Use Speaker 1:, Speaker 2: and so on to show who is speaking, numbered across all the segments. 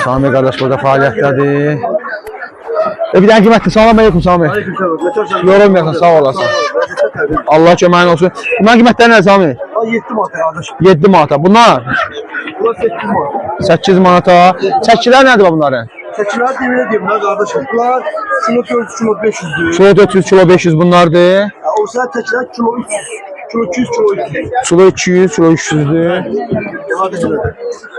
Speaker 1: Sami kardeş burada fəaliyyətdədir. Bir dənə qiymətli. Salam aleyküm Sami. Yorulmayasın, sağ olasın. Allah köməyin olsun. Bunların qiymətləri nə Sami?
Speaker 2: 7 manat kardeşim.
Speaker 1: 7 manata. Bunlar?
Speaker 2: Bunlar 8 manat.
Speaker 1: 8 manata. Çəkilər nədir bunların?
Speaker 2: Çəkilər deməyə deyim lan kardeşim. Bunlar kilo 400, kilo 500'dür.
Speaker 1: Kilo 400, kilo 500 bunlardır.
Speaker 2: O sen çəkilər kilo 300, kilo 200, kilo 300.
Speaker 1: Kilo 200, kilo 300'dür.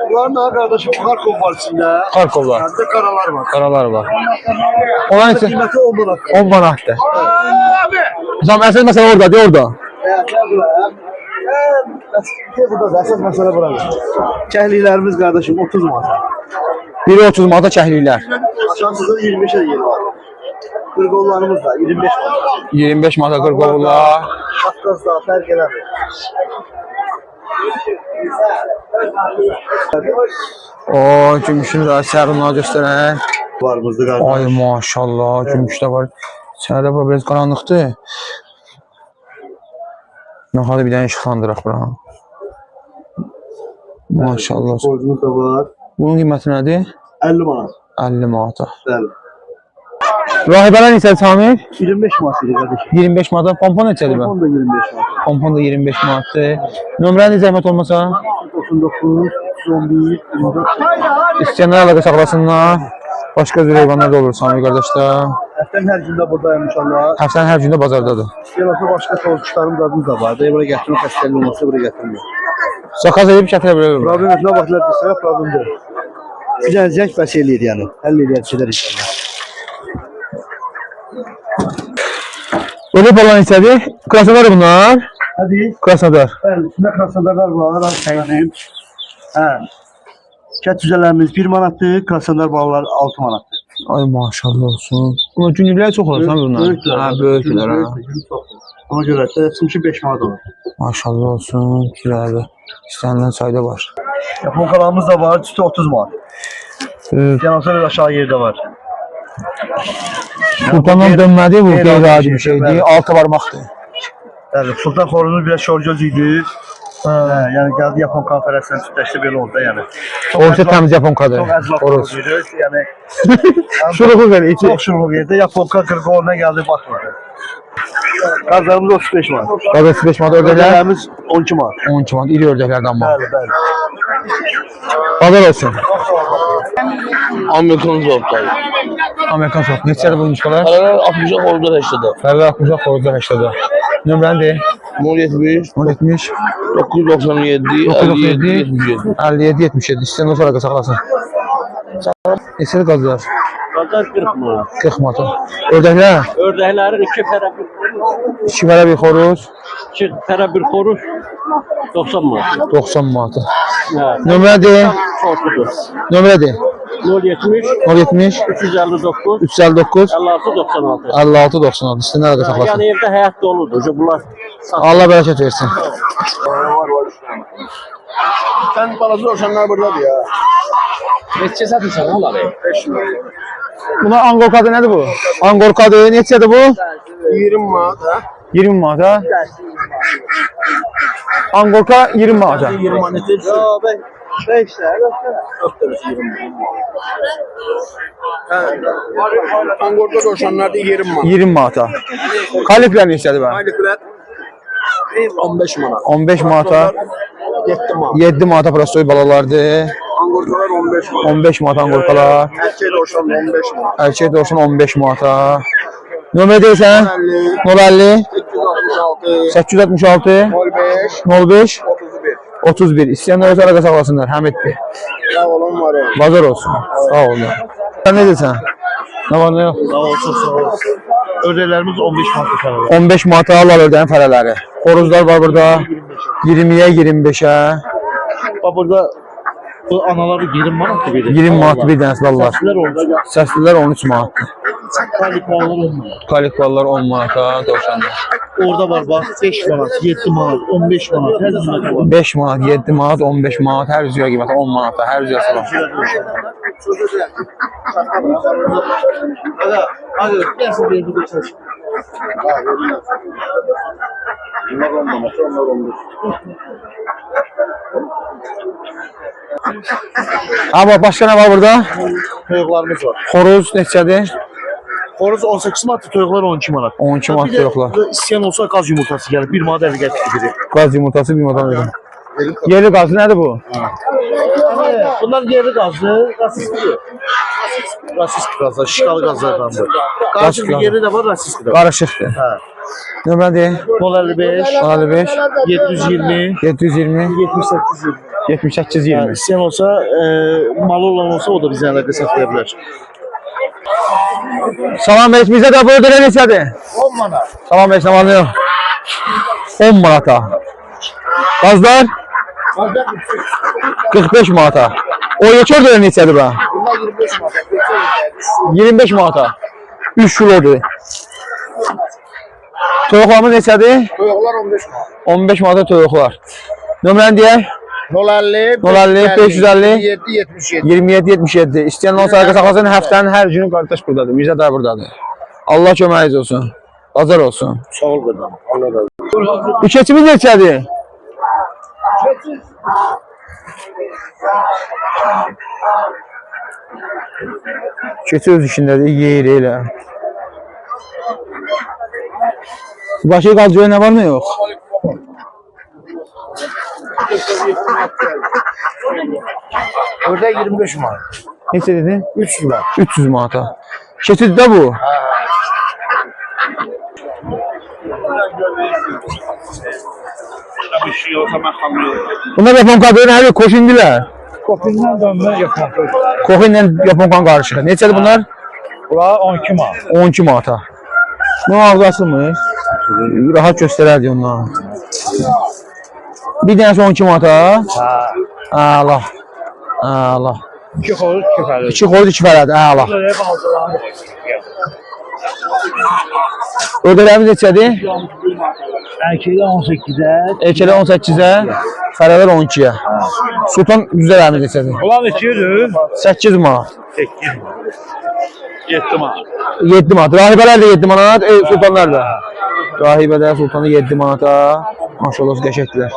Speaker 2: Bunların daha kardeşim Karkov var içinde.
Speaker 1: Karkov var.
Speaker 2: Hem de karalar var.
Speaker 1: Karalar var. Onların için
Speaker 2: Kıymeti 10 manat.
Speaker 1: 10 manatdır. Zaman əsas məsələ oradadır, orada.
Speaker 2: Burada əsas məsələ burada. Kəhliklərimiz kardeşim 30 manat.
Speaker 1: Biri 30 manata kəhliklər.
Speaker 2: Aşağımızda 25'e yeri var. Kırgollarımız da 25 manat.
Speaker 1: 25 manata kırqovullar.
Speaker 2: Kafkas da fərq edər.
Speaker 1: O, gümüşünü də sərunlar göstərək.
Speaker 2: Var burada kardeşim.
Speaker 1: Ay maşallah, gümüş də var. Sənədə bu biraz qaranlıqdır. Hadi bir dənə işıqlandıraq bura. Maşallah.
Speaker 2: Borcumuz da var.
Speaker 1: Bunun qiyməti nədir?
Speaker 2: 50 manat.
Speaker 1: 50 manata.
Speaker 2: Bəli.
Speaker 1: Rahibələr neçədir Samir?
Speaker 2: 25 manat idi kardeşim.
Speaker 1: 25 manata. Pompon neçədir bu?
Speaker 2: Telefon da 25 manat.
Speaker 1: Pompon da 25 manatdır. Nömrəni zəhmət olmasa?
Speaker 2: 99, 11, 24.
Speaker 1: İstəyənlər əlaqə saxlasınlar. Başqa cür heyvanlar da olur Samir qardaşlar.
Speaker 2: Həftənin hər gündə buradayım inşallah.
Speaker 1: Həftənin hər gündə bazardadır.
Speaker 2: Yerəsə başqa soğukçularım dadımız da var. Buraya gətirmək xəstəliyi olmasa buraya gətirmək.
Speaker 1: Zakaz edib gətirə bilərim.
Speaker 2: Problem etmə vaxtlar desəyə problemdir. Bir dənə zəng bəs eləyir yəni. Həll eləyər şeylər inşallah.
Speaker 1: Ölüb olan neçədir? Krasadar bunlar.
Speaker 2: Hadi.
Speaker 1: Krasadar.
Speaker 2: Bəli, içində krasandarlar var. Sayınayım. Hə. Kət cüzələrimiz 1 manatdır, krasandar balalar 6 manatdır.
Speaker 1: Ay maşallah olsun. Bunlar günlüklər çox olur Samir bunlar. Hə, böyüklər ha.
Speaker 2: Ona görə də çünki 5 manat olur.
Speaker 1: Maşallah olsun. Kirəli. İstənilən sayda var.
Speaker 2: Yaponkalarımız da var, üstü 30 manat. Yanasa bir aşağı yerdə var.
Speaker 1: Sultandan dönmədi, bu qeyri-adi bir şeydir. Altı barmaqdır.
Speaker 2: Bəli, Sultan xoruzumuz biraz şorgöz idi. Yəni gəldi Yapon konferansiyasına südləşdi belə oldu da yəni.
Speaker 1: Orta təmiz yaponkadır.
Speaker 2: Çox əzlaq xoruzuydu. Yəni
Speaker 1: şuruğu verir.
Speaker 2: Çox şuruğu verdi. Yaponka 40-ona gəldi batmadı. Qazlarımız 35 manat.
Speaker 1: Qaz 35 manat ördəklər.
Speaker 2: Ördəklərimiz 12 manat.
Speaker 1: 12 manat. İri ördəklərdən var.
Speaker 2: Bəli, bəli.
Speaker 1: Bazar olsun.
Speaker 3: Amerikan zortları.
Speaker 1: Amerikan soğuk. Neçədir bu yumuşqalar?
Speaker 3: Paralar 60'a korda reştede.
Speaker 1: Fərli 60'a xoruzda 80'da. Nömrəndir?
Speaker 3: 070
Speaker 1: 070
Speaker 3: 997 57 77.
Speaker 1: 57 77. İstəyən olsa əlaqə saxlasın. Neçədir qazlar?
Speaker 3: Kadar 40 manat.
Speaker 1: 40 manat. Ördəklər?
Speaker 3: Ördəklərin 2 pərə bir xoruz.
Speaker 1: 2 fərə bir xoruz.
Speaker 3: 2 pərə bir xoruz 90 manat.
Speaker 1: 90 manat.
Speaker 3: Hə.
Speaker 1: Nömrədir?
Speaker 3: Ortadır.
Speaker 1: Nömrədir?
Speaker 3: 070
Speaker 1: 070
Speaker 3: 359
Speaker 1: 359
Speaker 3: 56 96.
Speaker 1: 56 96. İstəyən əlaqə saxlasın.
Speaker 3: Yəni evdə həyat doludur. Bunlar
Speaker 1: Allah bərəkət versin.
Speaker 2: Sen balası olsanlar buradadır ya.
Speaker 3: neçə satırsan olar?
Speaker 1: Buna angorkadır nədir bu? Angorkadır. Neçədir bu?
Speaker 2: 20 manat ha.
Speaker 1: 20 manat ha? Angorka 20 manat ha?
Speaker 2: 20 manat. Yo ben 5 lira. Angorda doşanlarda 20 manat.
Speaker 1: 20 manat ha? Kaliflər neçədir bə?
Speaker 2: Aylıklar 15 manat.
Speaker 1: 15 manat ha?
Speaker 2: 7 manat.
Speaker 1: 7 manata prostoy balalardır.
Speaker 2: Angordalar 15 manat.
Speaker 1: 15 manat angorkalar.
Speaker 2: Erkeği doşan 15 manat.
Speaker 1: Erkek de olsun 15 manata. Nömrə deyirsən? 050 866 05 31. İstəyənlər öz əlaqə saxlasınlar. Həmiddir.
Speaker 2: Sağ olun var o.
Speaker 1: Bazar olsun. Sağ olun. Sən nə deyirsən? Nə var nə yox?
Speaker 2: Sağ olsun sağ olsun. Ördəklərimiz 15 manat fərələr.
Speaker 1: 15 manata alır ördəyin fərələri. Xoruzlar var burada. 20-yə 25-ə.
Speaker 2: Bax burada bu analar 20 manat verir.
Speaker 1: 20 manat bir dənəsi alırlar.
Speaker 2: Səslər orada.
Speaker 1: Səslilər 13 manatdır.
Speaker 2: Kalikalar 10 manat.
Speaker 1: Kalikvallar 10 manata, dovşanlar.
Speaker 2: Orada var bak 5 manat, 7 manat, 15 manat. Her zaman var.
Speaker 1: 5 manat, 7 manat, 15 manat, hər üzüyə qiyməti 10 manata, hər üzüyə salam.
Speaker 2: Hadi gelsin bir de çalış. Bunlar 10 manat, onlar 15.
Speaker 1: Abi başka ne var burada?
Speaker 2: Toyuqlarımız var.
Speaker 1: Xoruz neçədir?
Speaker 2: Xoruz 18 manat, toyuqlar 12 manat.
Speaker 1: 12 manat toyuqlar.
Speaker 2: İstəyən olsa qaz yumurtası gəlir. 1 manat 50 qəpik biri.
Speaker 1: Qaz yumurtası bir manat verin. Yerli qazı nədir bu?
Speaker 2: Bunlar yerli qazdır, rasistidir. Rasist qazlar, şişkalı qazlardandır. Qazın yeri də var, rasistidir.
Speaker 1: Qarışıqdır.
Speaker 2: Hə.
Speaker 1: Nömrədir?
Speaker 2: 055
Speaker 1: 55
Speaker 2: 720
Speaker 1: 720
Speaker 2: 7820.
Speaker 1: 78
Speaker 2: Yəni
Speaker 1: 20.
Speaker 2: istəyən olsa, malı olan olsa o da bizə əlaqə saxlaya bilər.
Speaker 1: Salam Bey, bizə də burada neçədir?
Speaker 2: 10 manat.
Speaker 1: Salam Bey, salam yox. 10 manata. Qazlar 45 manata. O yekör də neçədir bə?
Speaker 2: Bunlar 25 manat.
Speaker 1: 25 manata. 3 kilodur. Toyuqlarımız neçədir?
Speaker 2: Toyuqlar 15 manat.
Speaker 1: 15 manata toyuqlar. Nömrəni deyək?
Speaker 2: 050
Speaker 1: 050 550
Speaker 2: 77.
Speaker 1: 27-77. İstəyən olsa arqa saxlasın, həftənin hər günü qardaş buradadır. Mirzə dayı buradadır. Allah köməyiniz olsun. Bazar olsun.
Speaker 2: Sağ ol qadam. Allah razı olsun.
Speaker 1: Bu keçimiz neçədir? Keçi öz işindədir, yeyir elə. Başka qalcıya nə var mı yox?
Speaker 2: Ördək 25 manat.
Speaker 1: Neçə dedin?
Speaker 2: 3 manat.
Speaker 1: 300 manata. Keçidir də bu. Bunlar yapon kadını her koşundular.
Speaker 3: Kopindən dönmə yapmaq.
Speaker 1: Koxinlə yapon kan qarışıq. Neçədir bunlar?
Speaker 3: Bunlar 12 manat.
Speaker 1: 12 manata. Bu ağzasımış. Rahat göstərərdi ondan. Bir dənəsi 12 manata.
Speaker 3: Ha.
Speaker 1: Allah. Allah.
Speaker 3: 2 xoruz kifayət.
Speaker 1: 2 xoruz 2 fərəd. Allah. Ödələrimiz neçədir?
Speaker 3: Erkəklər 18-ə.
Speaker 1: Erkəklər 18-ə, fərələr 12-yə. Sultan düzələrimiz neçədir?
Speaker 3: Ulan neçədir?
Speaker 1: 8 manat.
Speaker 3: 8 manat. 7 manat.
Speaker 1: 7 manat. Rahibələr də 7 manat, sultanlar da. Rahibədə sultanı 7 manata. Maşallah qəşəkdirlər.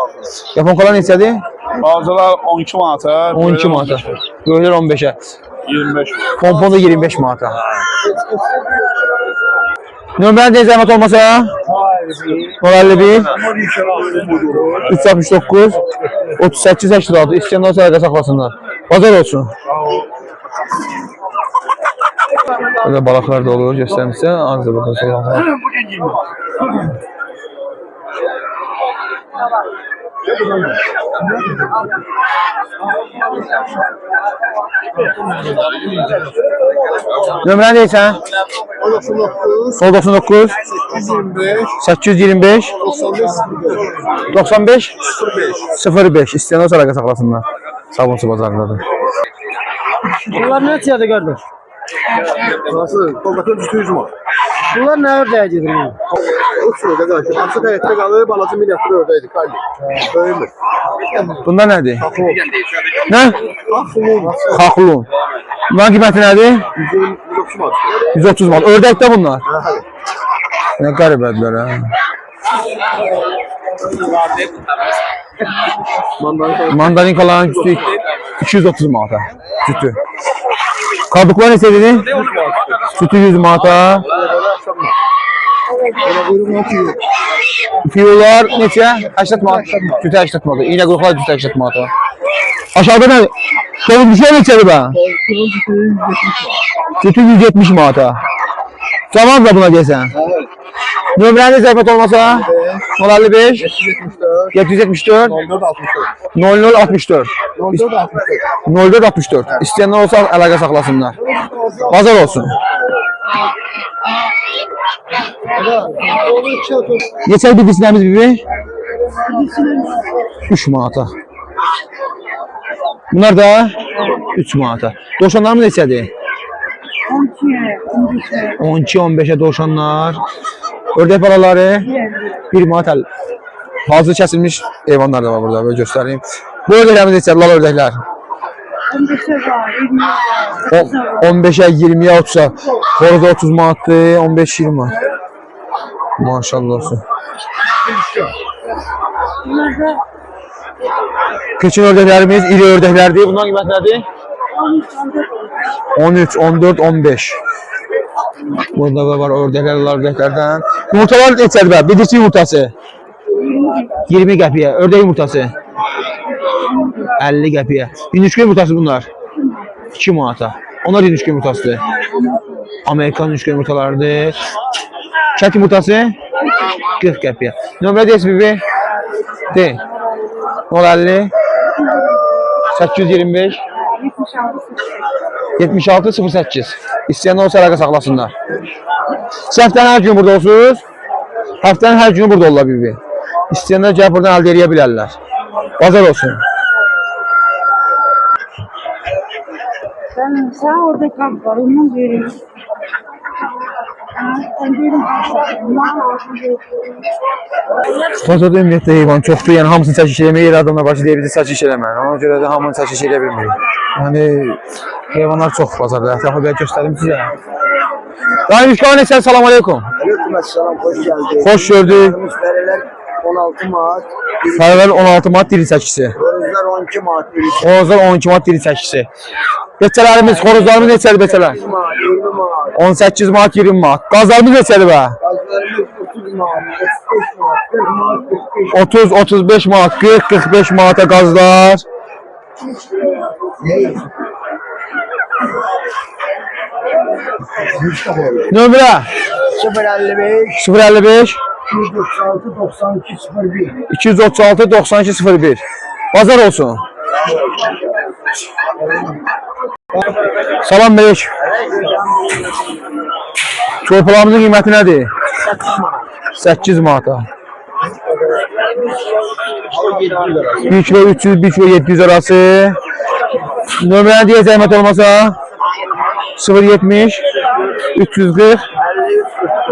Speaker 1: Yaponkalar neçədir?
Speaker 4: Bazılar 12 manata,
Speaker 1: 12 manata. Göylər 15-ə.
Speaker 4: 25
Speaker 1: Pompon da 25 manata. Nömrəni də zəhmət olmasa? 051 369 38 86. İstəyənlər sərəqə saxlasınlar. Bazar olsun. Böyle balıklar da olur, göstermişse arıza burada soğanlar. Nömrəni deyirsən? 99 825 95 05. İstəyənlər sərəqə saxlasınlar. Sabunçu bazarındadır.
Speaker 2: Bunlar ne çiğde kardeş?
Speaker 4: Nasıl? Toplatın üstü mu?
Speaker 2: Bunlar ne ördeğe gidiyor?
Speaker 4: O sırada karşı. Asıl həyətdə qalır, balası milyatlı ördəydi. Kalli. Böyümür.
Speaker 1: Bunlar nədir? Nə? Xaxlun. Bunların qiyməti nədir?
Speaker 4: 130 manat.
Speaker 1: 130 manat. Ördəkdə bunlar. Nə qəribədirlər ha. Mandarinkaların üstü 230 manata. Sütü. Kabuklar ne dedi? Sütü 100 manata. Fiyolar neçə? 80 manat. Sütü 80 manat. İğne quruklar sütü 80 manata. Aşağıda ne? Sonra bir şey neçədir be? Sütü 170 manata. Tamam da buna deyəsən. Nömrəndə zəhmət olmasa 055 774 0064 0464. İstəyənlər olsa əlaqə saxlasınlar. Bazar olsun. Neçə bir sinəmiz bibi? 3 manata. Bunlar da 3 manata. Doşanlarımız neçədir? 12-15'e doşanlar. Ördək balaları 1 manat əl. Hazır kəsilmiş heyvanlar da var burada. Böyle göstereyim. Bu ördəklərimiz neçədir? Lal ördəklər. 15'e 20'ye 30'a. Orada 30 manatdır. 15-20 manat. Maşallah olsun. Keçin ördəklərimiz iri ördəklərdir. Bundan qiymət nədir? 13, 14, 15. Burada da var ördəklərdən. Yumurtalar neçədir bə? Bildirçin yumurtası. 20 qəpiyə. Ördək yumurtası. 50 qəpiyə. Yunuşka yumurtası bunlar. 2 manata. Onlar yunuşka yumurtasıdır. Amerikan yunuşka yumurtalarıdır. Kət yumurtası 40 qəpiyə. Nömrə deyəsi bibi? Deyil. 050 825 76 08. İstəyənlər olsa əlaqə saxlasınlar. Siz həftənin hər günü burada olsunuz. Həftənin hər günü burada olurlar bibi. İstəyənlər gəlib buradan əldə edə bilərlər. Bazar olsun.
Speaker 5: Sen orada kamp var, onun verin.
Speaker 1: Bazarda ümumiyyətlə heyvan çoxdur, yəni hamısını çəkiş eləməyə yer adamla başı deyə bilir çəkiş eləmən. Ona görə də hamını çəkiş elə bilmirik. Yəni heyvanlar çox bazarda. Ətrafı belə göstərim sizə. Dayı Müşkan neçə? Salam aleykum.
Speaker 4: Aleykümselam, hoş geldin.
Speaker 1: Xoş gördük.
Speaker 4: Müşteriler 16 Mart,
Speaker 1: Fərələr 16 manat diri çəkisi.
Speaker 4: Horozlar 12 Mart,
Speaker 1: Xoruzlar 12 manat diri çəkisi. Beçələrimiz, xoruzlarımız neçədir beçələr?
Speaker 4: 20 Mart, 20 Mart.
Speaker 1: 18 manat, 20 manat. Qazlarımız neçədir bə?
Speaker 4: Gazlarımız 30 Mart, 35 Mart, 40 Mart, 45
Speaker 1: 30, 35 manat, 40, 45 manata qazlar. Nömrə
Speaker 4: 055
Speaker 1: 055
Speaker 4: 296 92 01.
Speaker 1: 236 92 01. Bazar olsun. Salam Beyik. Çorpalarımızın qiyməti nədir? 8 manata. 1 kilo 300, 1 kilo 700 arası. Nömrəni deyə zəhmət olmasa 070 340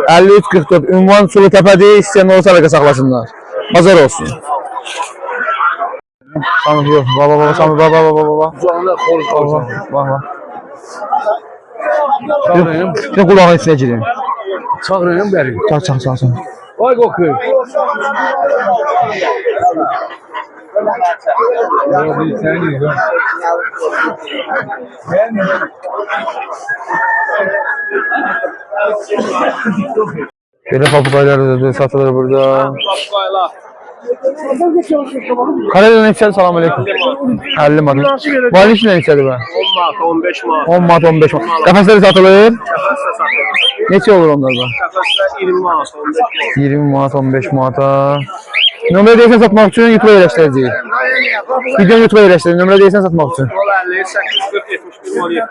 Speaker 1: 53 44. Ünvan Sulu Təpədir. İstəyən olsa əlaqə saxlasınlar. Bazar olsun. Sami yox. Baba, Sami baba.
Speaker 2: Uzağında xoruz qalsın.
Speaker 1: Bax. Yox, qulağın içinə girin.
Speaker 2: Çağırayım bəri.
Speaker 1: Çaq.
Speaker 2: Vay qoxu.
Speaker 1: Belə papuqaylar da satılır burada. Karayla neçədir? Salam aleykum. 50 manat. Valin içində neçədir bə?
Speaker 2: 10 Mart, 15 Mart.
Speaker 1: 10 manat, 15 manat. Qəfəsləri satılır.
Speaker 2: Qəfəsdə satılır.
Speaker 1: Neçə olur onlar bə?
Speaker 2: Qəfəsdə 20 Mart, 15 Mart.
Speaker 1: 20 manat, 15 manata. Nömrə deyəsən satmaq üçün YouTube-a yerləşdirəcəyik. Videonu YouTube-a yerləşdirin. Nömrə deyəsən satmaq üçün.
Speaker 2: 50 840 71 07.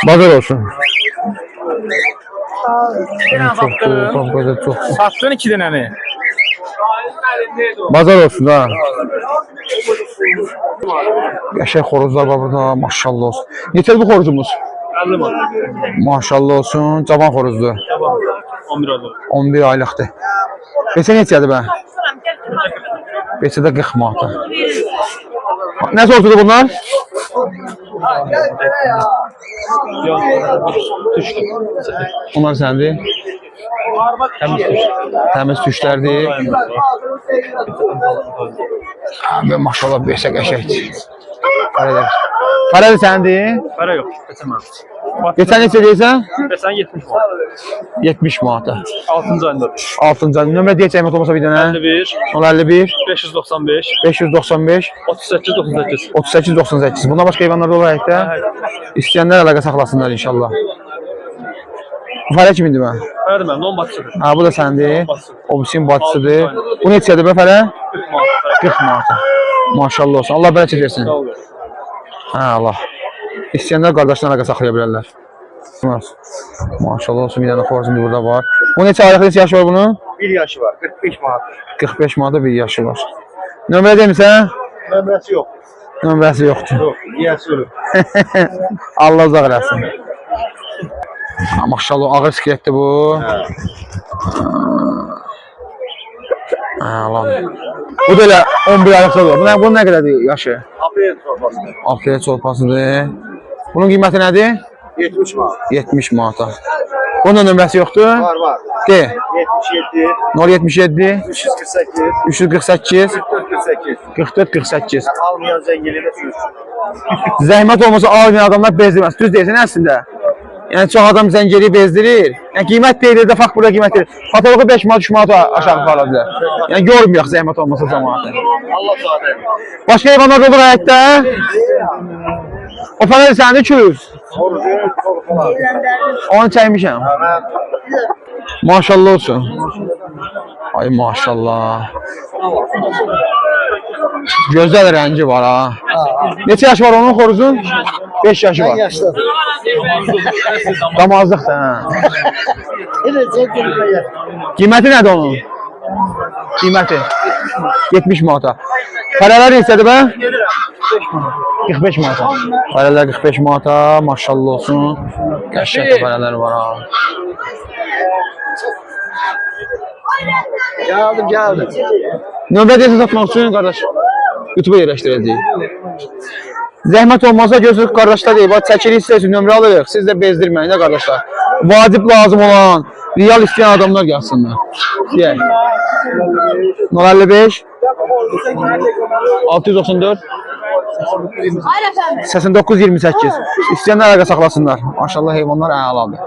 Speaker 1: Bazar olsun. Çok.
Speaker 3: Sattın 2 dənəni.
Speaker 1: Bazar olsun ha. Qəşəng xoruzlar var burada. Maşallah olsun. Neçədir bu xoruzumuz?
Speaker 2: 50 Mart.
Speaker 1: Maşallah olsun. Cavan xoruzdur.
Speaker 2: 11 aydır.
Speaker 1: 11 aylıqdır. Beçə neçədir bə? Beçə də 40 manata. Nə sortudur bunlar? Bunlar səndir. Təmiz tüşlərdir. Və maşallah beçə qəşəkdir. Fərədir səndir.
Speaker 3: Para yox, keçəməm.
Speaker 1: Geçən neçə deyirsən?
Speaker 3: Sən 70 manat.
Speaker 1: 70 manata.
Speaker 3: 6-cı ayında.
Speaker 1: 6-cı ayında. Nömrə deyəcəyim olmasa bir dənə.
Speaker 3: 51
Speaker 1: 051
Speaker 3: 595
Speaker 1: 595
Speaker 3: 38 98.
Speaker 1: 38 98. Bundan başqa heyvanlar da olaraq da istəyənlər əlaqə saxlasınlar inşallah. Bu fərə kimindir bə?
Speaker 3: Fərədir mən, non batçıdır.
Speaker 1: Ha, bu da səndir. O birisinin bacısıdır. Bu neçədir bə fərə?
Speaker 3: 40 manat.
Speaker 1: 40 manata. Maşallah olsun. Allah bərəkət versin.
Speaker 3: Sağ ol.
Speaker 1: Ha, Allah. İstəyənlər qardaşlarına əlaqə saxlaya bilərlər. Maşallah olsun, bir dənə xoruzum burada var. Bu neçə aylıq, neçə yaşı var bunun?
Speaker 4: 1 yaşı var, 45 Mart.
Speaker 1: 45 manata bir yaşı var. Nömrə demirsən?
Speaker 4: Nömrəsi yox.
Speaker 1: Nömrəsi yoxdur.
Speaker 4: Yox, yiyəsi ölür.
Speaker 1: Allah uzaq eləsin. Maşallah ağır skeletdir bu. Allah. Bu da elə 11 aylıqdır. Bunun nə qədərdir yaşı?
Speaker 4: Afiyet çorbası.
Speaker 1: Afiyet çolpasıdır. Bunun qiyməti nədir?
Speaker 4: 70 Mart.
Speaker 1: 70 manata. Bunun nömrəsi yoxdur?
Speaker 4: Var var.
Speaker 1: De.
Speaker 4: 77
Speaker 1: 077
Speaker 4: 348
Speaker 1: 348
Speaker 4: 48.
Speaker 1: 44 48.
Speaker 4: Almayan zənginliyə sürüsün.
Speaker 1: Zəhmət olmasa almayan adamlar bezdirməz. Düz deyirsən əslində. Yəni çox adam zənciri bezdirir. Yəni qiymət deyilir də fakt burada qiymət deyir. Patoloqu 5 manat 3 manat aşağı qala bilər. Yəni görməyək zəhmət olmasa cəmaatı.
Speaker 4: Allah sadə.
Speaker 1: Başqa heyvanlar da olur həyətdə? O falan səndə 200. Onu çəkmişəm. Maşallah olsun. Ay maşallah. Gözəl rəngi var ha. Neçə yaş var onun xoruzun? 5 yaşı var. Damazlıqdır ha. Qiyməti nədir onun? Qiyməti 70 manata. Fərələr neçədir bə? 45 manata. Fərələr 45 manata. Maşallah olsun. Qəşəng fərələr var ha.
Speaker 4: Gəldim.
Speaker 1: Növbə deyəsə satmaq üçün qardaş YouTube-a yerləşdirəcəyik. Zəhmət olmasa gözünüz qardaşlar deyib, çəkirik sizə üçün nömrə alırıq. Siz də bezdirməyin də qardaşlar. Vacib lazım olan, real istəyən adamlar gəlsinlər. Deyək. 055 694 8928. İstəyənlər əlaqə saxlasınlar. Maşallah heyvanlar əladır.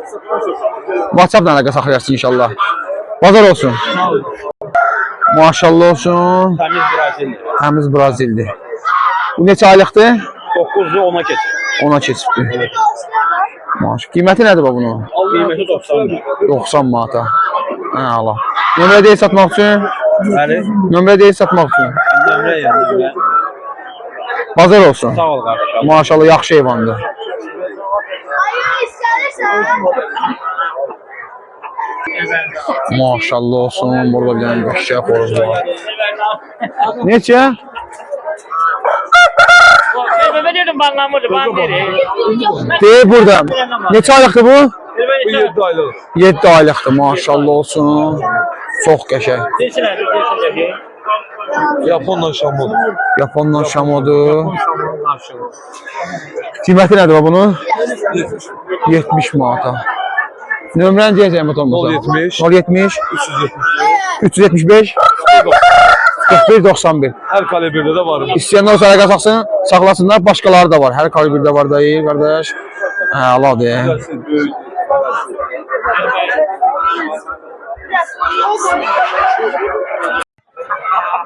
Speaker 1: WhatsApp-la əlaqə saxlayasın inşallah. Bazar olsun. Maşallah olsun.
Speaker 3: Təmiz Brazildir.
Speaker 1: Təmiz Brazildir. Bu neçə aylıqdır?
Speaker 3: 9'u 10'a keçir.
Speaker 1: Ona keçibdir. Maşallah. Qiyməti nədir bu bunun?
Speaker 3: Qiyməti 90 lira.
Speaker 1: 90 manata. Allah. Nömrə deyil satmaq üçün?
Speaker 3: Bəli.
Speaker 1: Nömrə deyil satmaq üçün.
Speaker 3: Nömrə yəni.
Speaker 1: Bazar olsun.
Speaker 3: Sağ ol qardaşım.
Speaker 1: Maşallah yaxşı heyvandır. Maşallah olsun. Burada bir dənə qəşəng xoruz var. Neçə?
Speaker 6: Dedim banlamırdı, ban verir.
Speaker 1: Deyir burada. Neçə aylıqdır bu?
Speaker 3: Bu 7 aylıq.
Speaker 1: 7 aylıqdır. Maşallah olsun. Çox qəşəng.
Speaker 6: Desinler.
Speaker 3: Japonla şamol.
Speaker 1: Yapondan şamodur. Qiyməti nədir bunun? 70 manata. Nömrəni deyəcəyim otomasa.
Speaker 3: 070
Speaker 1: 070
Speaker 3: 370.
Speaker 1: 375 41 91.
Speaker 3: Hər kalibrdə də var.
Speaker 1: İstəyənlər olsa əlaqə saxlasınlar. Başqaları da var. Hər kalibrdə var dayı, qardaş. Əladır.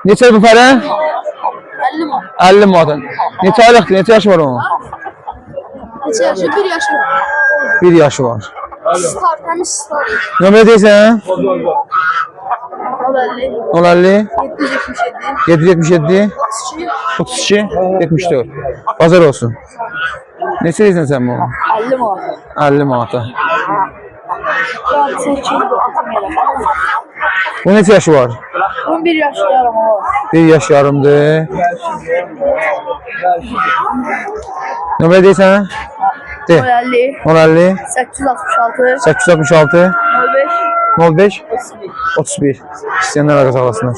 Speaker 1: Neçə bu fərə?
Speaker 7: 50 mi?
Speaker 1: 50 manat. Neçə aylıqdır? Neçə yaşı var onun?
Speaker 7: Neçə yaşı? 1 yaşı var.
Speaker 1: 1 yaşı var.
Speaker 7: Start, təmiz start.
Speaker 1: Nömrə deyirsən?
Speaker 7: 50,
Speaker 1: 050
Speaker 7: 777,
Speaker 1: 777
Speaker 7: 32,
Speaker 1: 32 74. Bazar olsun. Neçə deyirsən sən bunu?
Speaker 7: 50 mi?
Speaker 1: 50 manata.
Speaker 7: Ben 8 atım yerəm.
Speaker 1: Bu neçə yaşı var?
Speaker 7: 11 yaşı yarım o.
Speaker 1: 1 yaş yarımdır. Nömrə deyirsən? De.
Speaker 7: 50,
Speaker 1: 050
Speaker 7: 866,
Speaker 1: 866
Speaker 7: 05,
Speaker 1: 05 31. İstəyənlər əlaqə saxlasınlar.